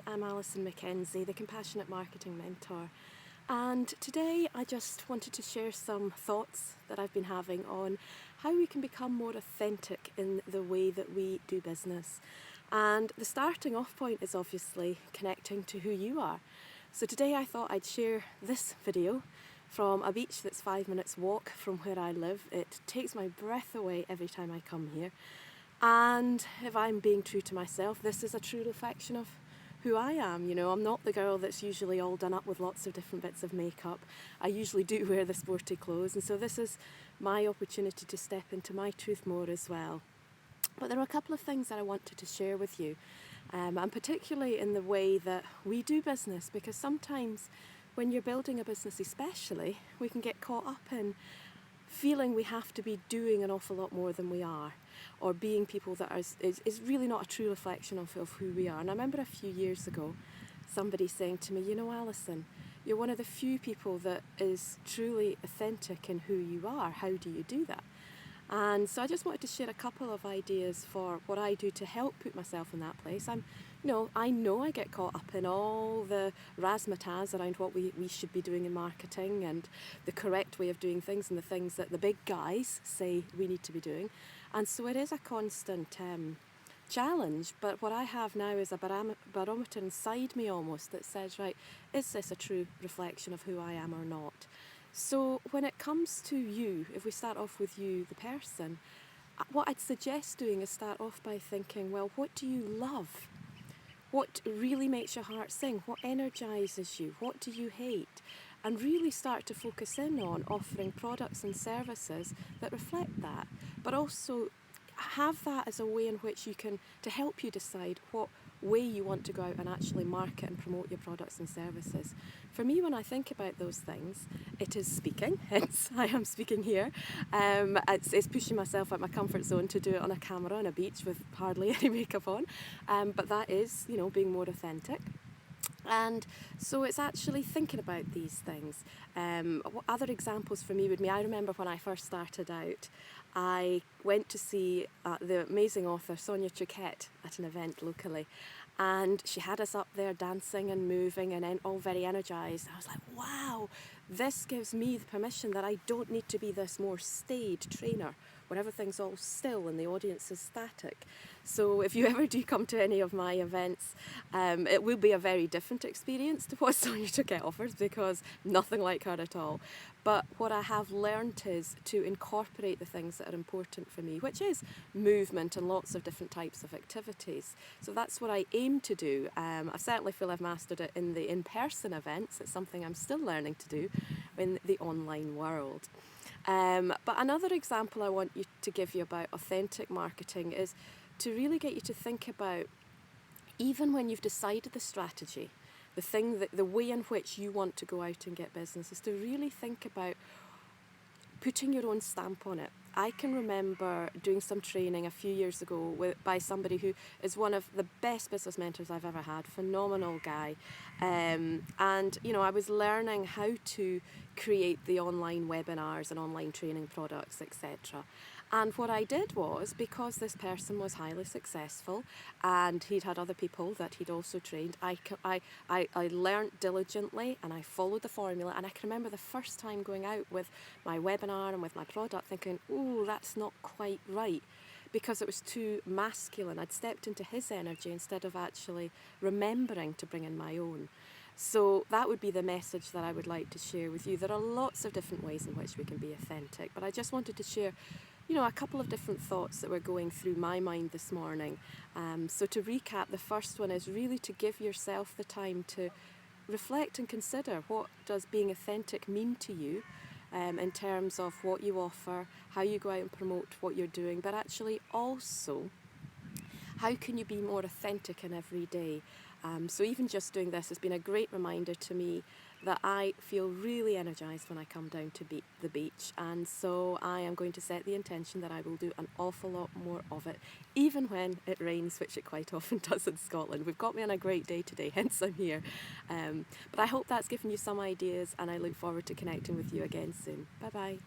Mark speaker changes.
Speaker 1: Hi, I'm Alison Mackenzie, the Compassionate Marketing Mentor, and today I just wanted to share some thoughts that I've been having on how we can become more authentic in the way that we do business. And the starting off point is obviously connecting to who you are. So today I thought I'd share this video from a beach that's 5 minutes walk from where I live. It takes my breath away every time I come here. And if I'm being true to myself, this is a true reflection of who I am. You know, I'm not the girl that's usually all done up with lots of different bits of makeup. I usually do wear the sporty clothes, and so this is my opportunity to step into my truth more as well. But there are a couple of things that I wanted to share with you, and particularly in the way that we do business, because sometimes when you're building a business especially, we can get caught up in feeling we have to be doing an awful lot more than we are, or being people that is really not a true reflection of who we are. And I remember a few years ago somebody saying to me, you know, Alison, you're one of the few people that is truly authentic in who you are. How do you do that? And so I just wanted to share a couple of ideas for what I do to help put myself in that place. I know I get caught up in all the razzmatazz around what we should be doing in marketing and the correct way of doing things and the things that the big guys say we need to be doing. And so it is a constant challenge, but what I have now is a barometer inside me almost that says, right, is this a true reflection of who I am or not? So when it comes to you, if we start off with you, the person, what I'd suggest doing is start off by thinking, well, what do you love? What really makes your heart sing? What energises you? What do you hate? And really start to focus in on offering products and services that reflect that, but also have that as a way in which you can, to help you decide what way you want to go out and actually market and promote your products and services. For me, when I think about those things, it is speaking, hence I am speaking here. It's pushing myself out my comfort zone to do it on a camera on a beach with hardly any makeup on, but that is, you know, being more authentic. And so it's actually thinking about these things. What other examples for me would be, I remember when I first started out, I went to see the amazing author Sonia Choquette at an event locally, and she had us up there dancing and moving and all very energised. I was like, wow, this gives me the permission that I don't need to be this more staid trainer where everything's all still and the audience is static. So if you ever do come to any of my events, it will be a very different experience to what Sonia Choquette offers, because nothing like her at all. But what I have learned is to incorporate the things that are important for me, which is movement and lots of different types of activities. So that's what I aim to do. I certainly feel I've mastered it in the in-person events. It's something I'm still learning to do in the online world. But another example I want you to give you about authentic marketing is to really get you to think about, even when you've decided the strategy, the way in which you want to go out and get business, is to really think about putting your own stamp on it. I can remember doing some training a few years ago by somebody who is one of the best business mentors I've ever had, phenomenal guy. And, you know, I was learning how to create the online webinars and online training products, etc. And what I did was, because this person was highly successful and he'd had other people that he'd also trained, I learnt diligently and I followed the formula. And I can remember the first time going out with my webinar and with my product thinking, ooh, that's not quite right, because it was too masculine. I'd stepped into his energy instead of actually remembering to bring in my own. So that would be the message that I would like to share with you. There are lots of different ways in which we can be authentic, but I just wanted to share, you know, a couple of different thoughts that were going through my mind this morning. So to recap, the first one is really to give yourself the time to reflect and consider, what does being authentic mean to you, in terms of what you offer, how you go out and promote what you're doing, but actually also how can you be more authentic in every day. So even just doing this has been a great reminder to me that I feel really energised when I come down to the beach, and so I am going to set the intention that I will do an awful lot more of it, even when it rains, which it quite often does in Scotland. We've got me on a great day today, hence I'm here. But I hope that's given you some ideas, and I look forward to connecting with you again soon. Bye bye.